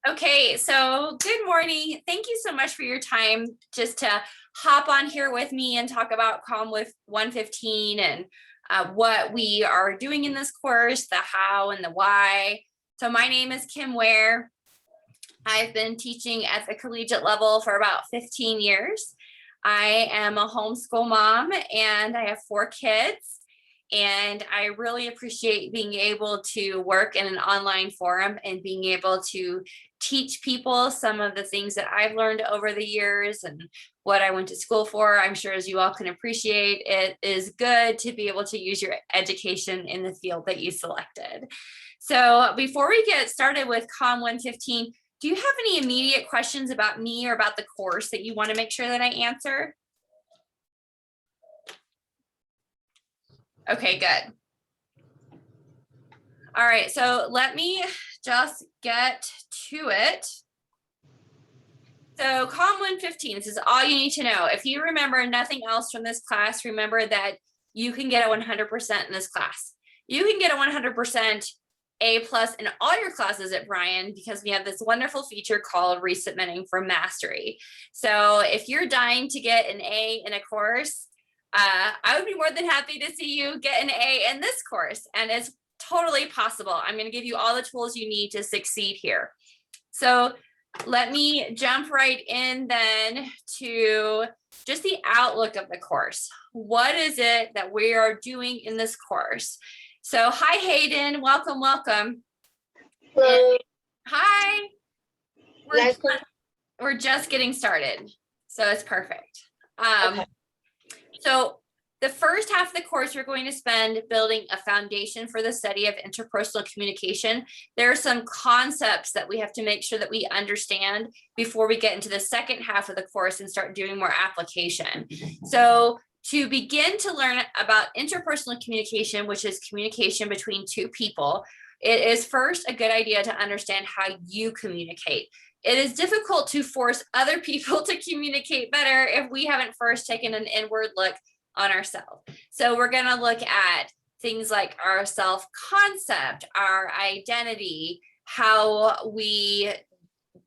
Okay, so good morning. Thank you so much for your time just to hop on here with me and talk about Calm with 115 and what we are doing in this course, the how and the why. So my name is Kim Ware. I've been teaching at the collegiate level for about 15 years. I am a homeschool mom and I have 4 kids. And I really appreciate being able to work in an online forum and being able to teach people some of the things that I've learned over the years and what I went to school for. I'm sure, as you all can appreciate, it is good to be able to use your education in the field that you selected. So before we get started with Calm 115, do you have any immediate questions about me or about the course that you want to make sure that I answer? Okay, good. All right, so let me just get to it. So Calm 115, this is all you need to know. If you remember nothing else from this class, remember that you can get a 100% in this class. You can get a 100% A+ in all your classes at Bryan because we have this wonderful feature called resubmitting for mastery. So if you're dying to get an A in a course, I would be more than happy to see you get an A in this course, and it's totally possible. I'm going to give you all the tools you need to succeed here. So let me jump right in then to just the outlook of the course. What is it that we are doing in this course? So hi, Hayden. Welcome, welcome. Hello. Hi. We're just getting started, so it's perfect. Okay. So the first half of the course, we're going to spend building a foundation for the study of interpersonal communication. There are some concepts that we have to make sure that we understand before we get into the second half of the course and start doing more application. So to begin to learn about interpersonal communication, which is communication between 2 people, it is first a good idea to understand how you communicate. It is difficult to force other people to communicate better if we haven't first taken an inward look on ourselves. So we're going to look at things like our self-concept, our identity, how we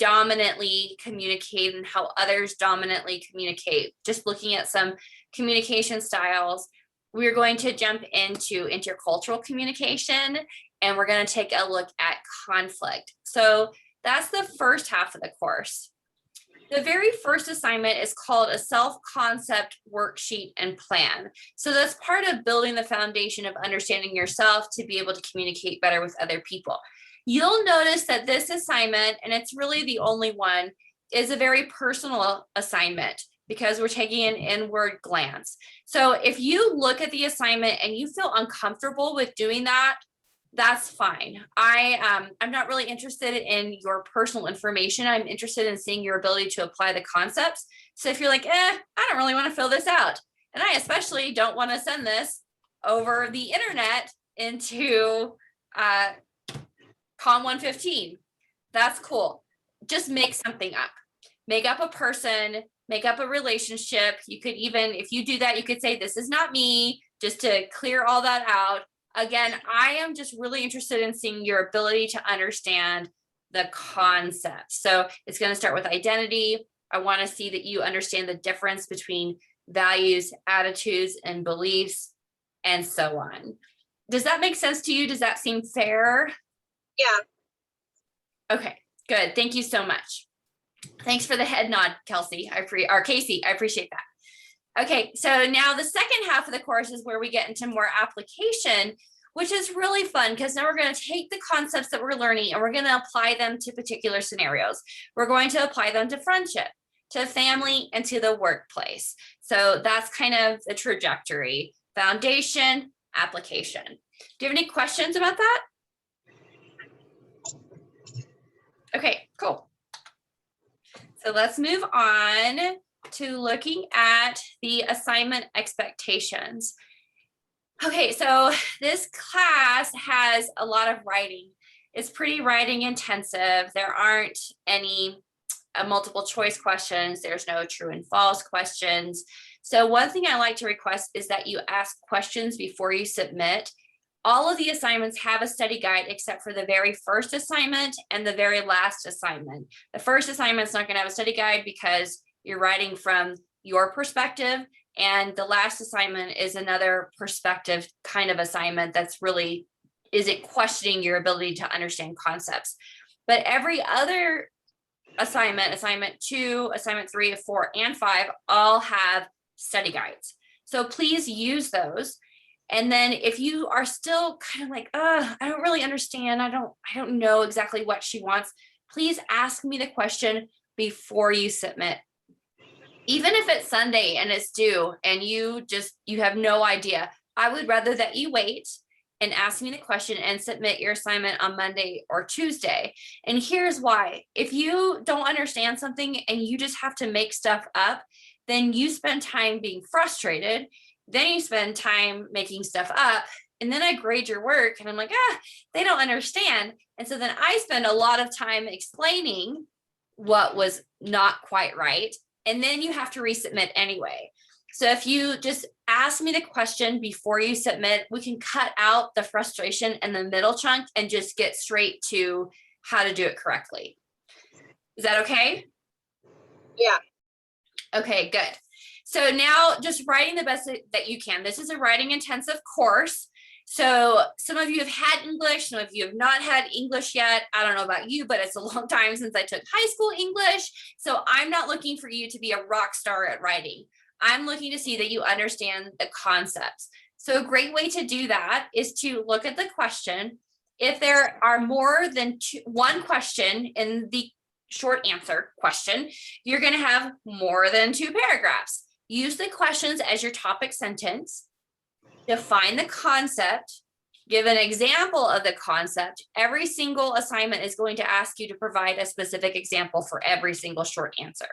dominantly communicate and how others dominantly communicate, just looking at some communication styles. We're going to jump into intercultural communication, and we're going to take a look at conflict. So that's the first half of the course. The very first assignment is called a self-concept worksheet and plan. So that's part of building the foundation of understanding yourself to be able to communicate better with other people. You'll notice that this assignment, and it's really the only one, is a very personal assignment because we're taking an inward glance. So if you look at the assignment and you feel uncomfortable with doing that, that's fine. I'm not really interested in your personal information. I'm interested in seeing your ability to apply the concepts. So if you're like, I don't really want to fill this out, and I especially don't want to send this over the internet into Calm 115, that's cool. Just make something up. Make up a person, make up a relationship. You could even, if you do that, you could say, this is not me, just to clear all that out. Again, I am just really interested in seeing your ability to understand the concept. So it's going to start with identity. I want to see that you understand the difference between values, attitudes, and beliefs, and so on. Does that make sense to you? Does that seem fair? Yeah. Okay, good. Thank you so much. Thanks for the head nod, Casey. I appreciate that. Okay, so now the second half of the course is where we get into more application, which is really fun because now we're going to take the concepts that we're learning and we're going to apply them to particular scenarios. We're going to apply them to friendship, to family, and to the workplace. So that's kind of the trajectory: foundation, application. Do you have any questions about that? Okay, cool. So let's move on to looking at the assignment expectations. Okay, so this class has a lot of writing. It's pretty writing intensive. There aren't any multiple choice questions. There's no true and false questions. So one thing I like to request is that you ask questions before you submit. All of the assignments have a study guide except for the very first assignment and the very last assignment. The first assignment is not going to have a study guide because you're writing from your perspective, and the last assignment is another perspective kind of assignment that's really, is it questioning your ability to understand concepts? But every other assignment, assignment 2, assignment 3, 4, and 5, all have study guides. So please use those. And then if you are still kind of like, I don't really understand, I don't know exactly what she wants, please ask me the question before you submit. Even if it's Sunday and it's due and you have no idea, I would rather that you wait and ask me the question and submit your assignment on Monday or Tuesday. And here's why. If you don't understand something and you just have to make stuff up, then you spend time being frustrated. Then you spend time making stuff up. And then I grade your work and I'm like, they don't understand. And so then I spend a lot of time explaining what was not quite right. And then you have to resubmit anyway. So if you just ask me the question before you submit, we can cut out the frustration and the middle chunk and just get straight to how to do it correctly. Is that okay? Yeah. Okay, good. So now just writing the best that you can. This is a writing intensive course. So some of you have had English, some of you have not had English yet. I don't know about you, but it's a long time since I took high school English. So I'm not looking for you to be a rock star at writing. I'm looking to see that you understand the concepts. So a great way to do that is to look at the question. If there are more than one question in the short answer question, you're going to have more than 2 paragraphs. Use the questions as your topic sentence. Define the concept, give an example of the concept. Every single assignment is going to ask you to provide a specific example for every single short answer.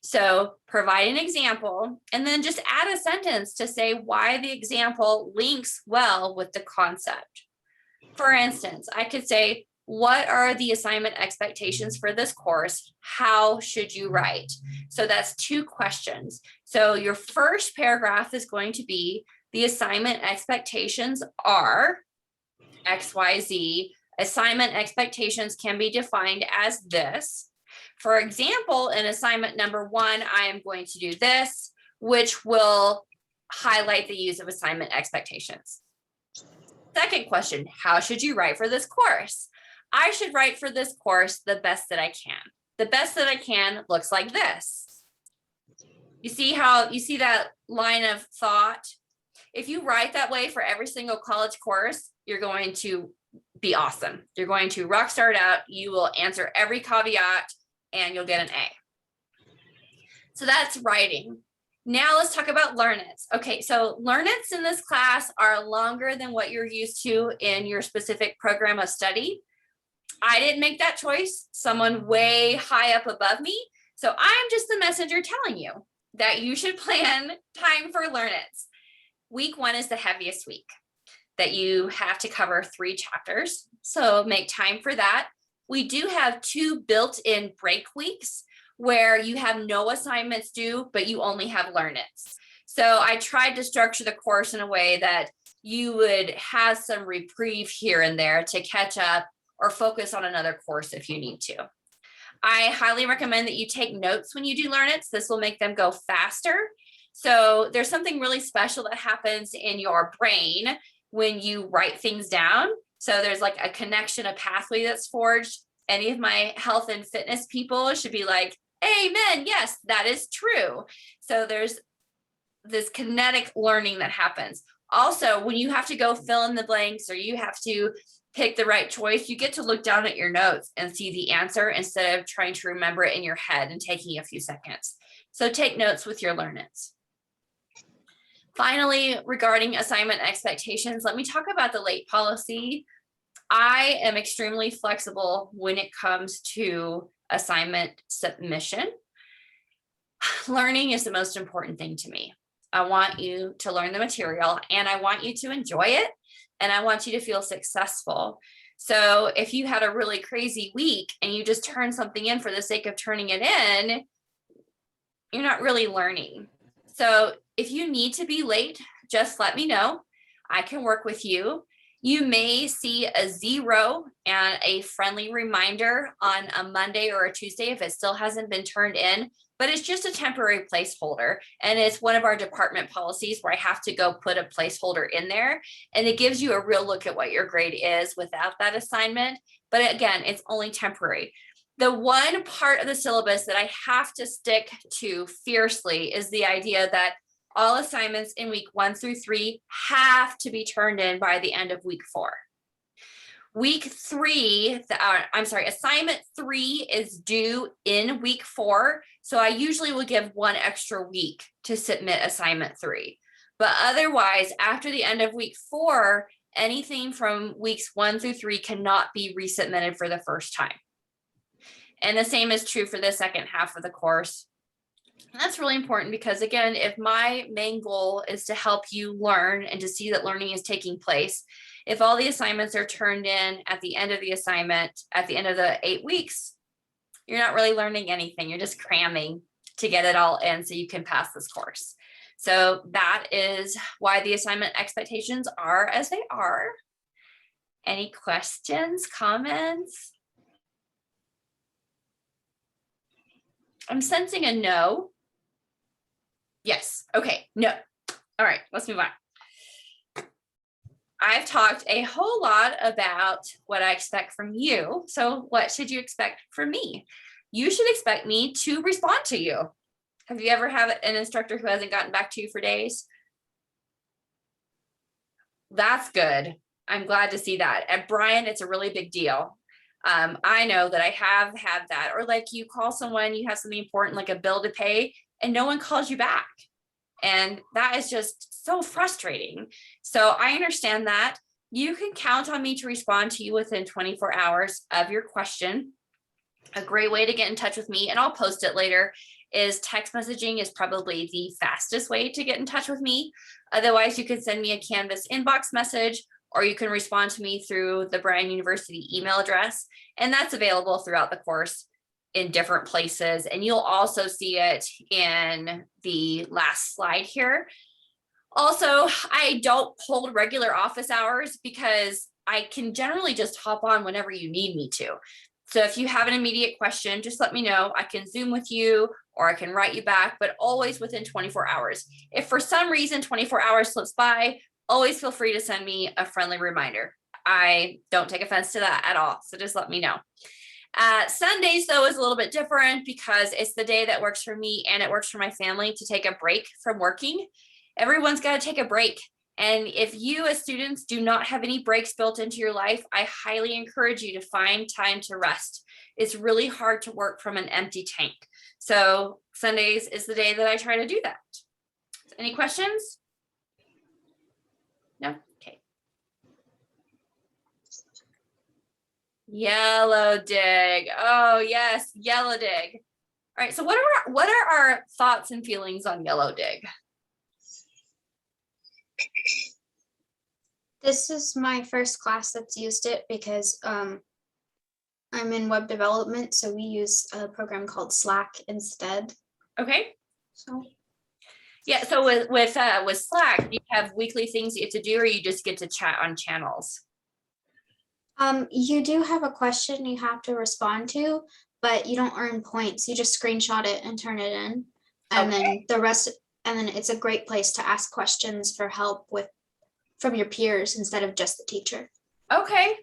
So provide an example and then just add a sentence to say why the example links well with the concept. For instance, I could say, what are the assignment expectations for this course? How should you write? So that's 2 questions. So your first paragraph is going to be, the assignment expectations are XYZ. Assignment expectations can be defined as this. For example, in assignment number 1, I am going to do this, which will highlight the use of assignment expectations. Second question, how should you write for this course? I should write for this course the best that I can. The best that I can looks like this. You see that line of thought? If you write that way for every single college course, you're going to be awesome. You're going to rock star it out. You will answer every caveat and you'll get an A. So that's writing. Now let's talk about learn-its. Okay, so learn-its in this class are longer than what you're used to in your specific program of study. I didn't make that choice. Someone way high up above me. So I'm just the messenger telling you that you should plan time for learn-its. Week 1 is the heaviest week that you have to cover 3 chapters. So make time for that. We do have 2 built-in break weeks where you have no assignments due, but you only have learn-its. So I tried to structure the course in a way that you would have some reprieve here and there to catch up or focus on another course if you need to. I highly recommend that you take notes when you do learn-its. This will make them go faster. So there's something really special that happens in your brain when you write things down. So there's like a connection, a pathway that's forged. Any of my health and fitness people should be like, amen, yes, that is true. So there's this kinetic learning that happens. Also, when you have to go fill in the blanks or you have to pick the right choice, you get to look down at your notes and see the answer instead of trying to remember it in your head and taking a few seconds. So take notes with your learn-its. Finally, regarding assignment expectations, let me talk about the late policy. I am extremely flexible when it comes to assignment submission. Learning is the most important thing to me. I want you to learn the material and I want you to enjoy it and I want you to feel successful. So if you had a really crazy week and you just turn something in for the sake of turning it in, you're not really learning. So if you need to be late, just let me know. I can work with you. You may see a 0 and a friendly reminder on a Monday or a Tuesday if it still hasn't been turned in, but it's just a temporary placeholder. And it's one of our department policies where I have to go put a placeholder in there. And it gives you a real look at what your grade is without that assignment. But again, it's only temporary. The one part of the syllabus that I have to stick to fiercely is the idea that all assignments in week 1 through 3 have to be turned in by the end of week 4. Week 3, assignment 3 is due in week 4. So I usually will give 1 extra week to submit assignment 3. But otherwise, after the end of week 4, anything from weeks 1 through 3 cannot be resubmitted for the first time. And the same is true for the second half of the course. And that's really important because, again, if my main goal is to help you learn and to see that learning is taking place, if all the assignments are turned in at the end of the assignment, at the end of the 8 weeks, you're not really learning anything. You're just cramming to get it all in so you can pass this course. So that is why the assignment expectations are as they are. Any questions, comments? I'm sensing a no. Yes. Okay. No. All right. Let's move on. I've talked a whole lot about what I expect from you. So what should you expect from me? You should expect me to respond to you. Have you ever had an instructor who hasn't gotten back to you for days? That's good. I'm glad to see that. At Brian, it's a really big deal. I know that I have had that, or like you call someone, you have something important like a bill to pay and no one calls you back. And that is just so frustrating. So I understand that. You can count on me to respond to you within 24 hours of your question. A great way to get in touch with me, and I'll post it later, is text messaging is probably the fastest way to get in touch with me. Otherwise, you can send me a Canvas inbox message, or you can respond to me through the Bryan University email address. And that's available throughout the course in different places. And you'll also see it in the last slide here. Also, I don't hold regular office hours because I can generally just hop on whenever you need me to. So if you have an immediate question, just let me know. I can Zoom with you or I can write you back, but always within 24 hours. If for some reason 24 hours slips by, always feel free to send me a friendly reminder. I don't take offense to that at all. So just let me know. Sundays, though, is a little bit different because it's the day that works for me and it works for my family to take a break from working. Everyone's got to take a break. And if you as students do not have any breaks built into your life, I highly encourage you to find time to rest. It's really hard to work from an empty tank. So Sundays is the day that I try to do that. Any questions? No? Okay. Yellow dig. Oh yes, yellow dig. All right, so what are our thoughts and feelings on yellow dig? This is my first class that's used it because I'm in web development, so we use a program called Slack instead. Okay. So yeah, so with Slack, do you have weekly things you have to do, or you just get to chat on channels? you do have a question you have to respond to, but you don't earn points. You just screenshot it and turn it in. And then the rest, and then it's a great place to ask questions for help from your peers instead of just the teacher. Okay,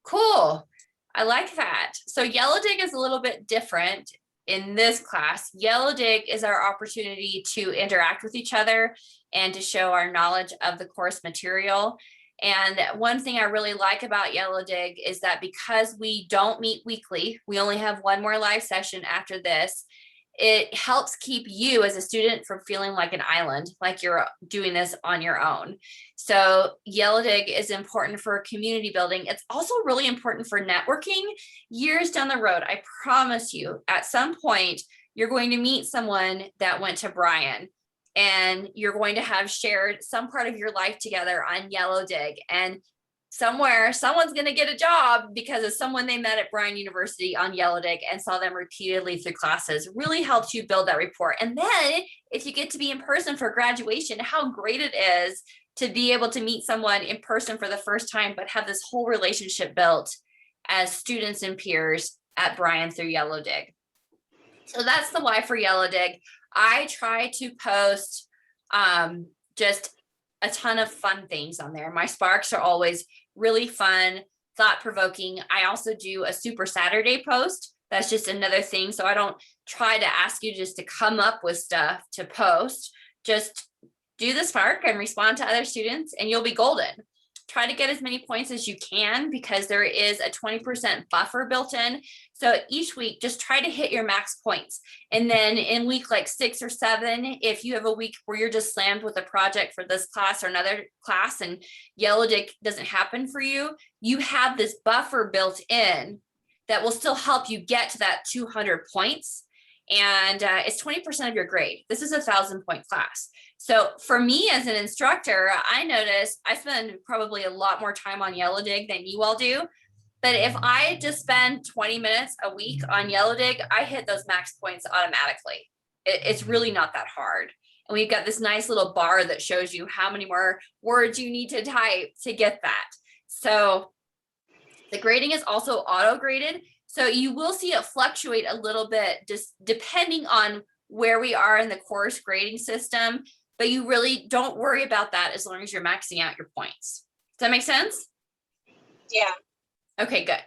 cool. I like that. So Yellow Dig is a little bit different in this class. Yellow Dig is our opportunity to interact with each other and to show our knowledge of the course material. And one thing I really like about Yellow Dig is that because we don't meet weekly, we only have one more live session after this. It helps keep you as a student from feeling like an island, like you're doing this on your own. So Yellow Dig is important for community building. It's also really important for networking years down the road. I promise you, at some point, you're going to meet someone that went to Bryan, and you're going to have shared some part of your life together on Yellow Dig. And somewhere, someone's going to get a job because of someone they met at Bryan University on Yellow Dig and saw them repeatedly through classes. Really helps you build that rapport. And then if you get to be in person for graduation, how great it is to be able to meet someone in person for the first time, but have this whole relationship built as students and peers at Bryan through Yellow Dig. So that's the why for Yellow Dig. I try to post just a ton of fun things on there. My sparks are always really fun, thought-provoking. I also do a Super Saturday post. That's just another thing. So I don't try to ask you just to come up with stuff to post. Just do the spark and respond to other students and you'll be golden. Try to get as many points as you can because there is a 20% buffer built in. So each week, just try to hit your max points. And then in week like 6 or 7, if you have a week where you're just slammed with a project for this class or another class and Yellow Dig doesn't happen for you, you have this buffer built in that will still help you get to that 200 points. And it's 20% of your grade. This is a 1,000-point class. So for me as an instructor, I notice I spend probably a lot more time on Yellow Dig than you all do. But if I just spend 20 minutes a week on Yellow Dig, I hit those max points automatically. It's really not that hard. And we've got this nice little bar that shows you how many more words you need to type to get that. So the grading is also auto-graded. So you will see it fluctuate a little bit just depending on where we are in the course grading system, but you really don't worry about that as long as you're maxing out your points. Does that make sense? Yeah. Okay, good.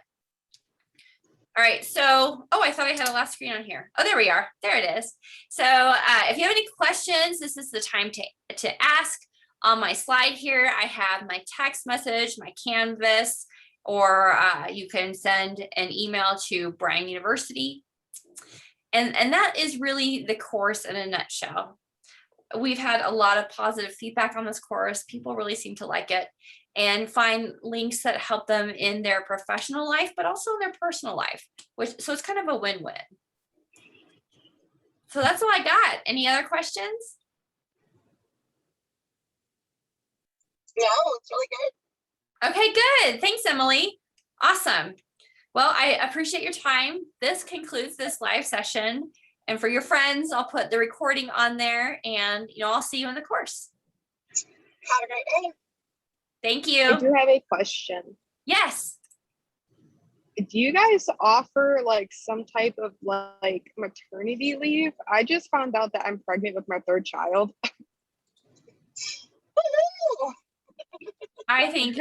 All right, so, I thought I had a last screen on here. Oh, there we are. There it is. So if you have any questions, this is the time to ask. On my slide here, I have my text message, my Canvas, or you can send an email to Bryan University. And that is really the course in a nutshell. We've had a lot of positive feedback on this course. People really seem to like it and find links that help them in their professional life, but also in their personal life, so it's kind of a win-win. So that's all I got. Any other questions? No, it's really good. Okay, good. Thanks, Emily. Awesome. Well, I appreciate your time. This concludes this live session. And for your friends, I'll put the recording on there and, I'll see you in the course. Have a great day. Thank I you. do have a question. Yes. Do you guys offer like some type of like maternity leave? I just found out that I'm pregnant with my 3rd child. Woohoo! I think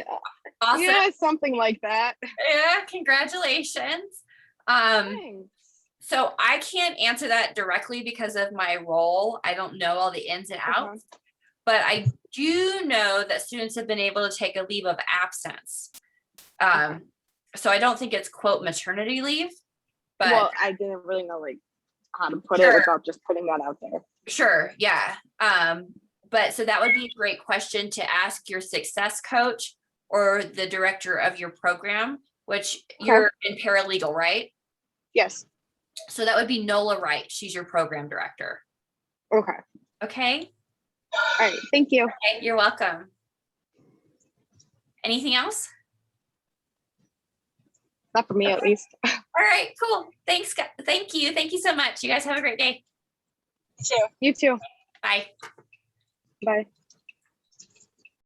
awesome. Yeah, something like that. Yeah, congratulations. Thanks. So I can't answer that directly because of my role. I don't know all the ins and outs, but I do know that students have been able to take a leave of absence. So I don't think it's quote maternity leave, but Well, I didn't really know like how to put Sure. it without just putting that out there. sure, yeah. But so that would be a great question to ask your success coach or the director of your program, which you're in paralegal, right? Yes. So that would be Nola Wright. She's your program director. Okay. Okay. All right. Thank you. Okay, you're welcome. Anything else? Not for me, at least. All right, cool. Thanks. Thank you. Thank you so much. You guys have a great day. Sure. You too. Bye. Bye.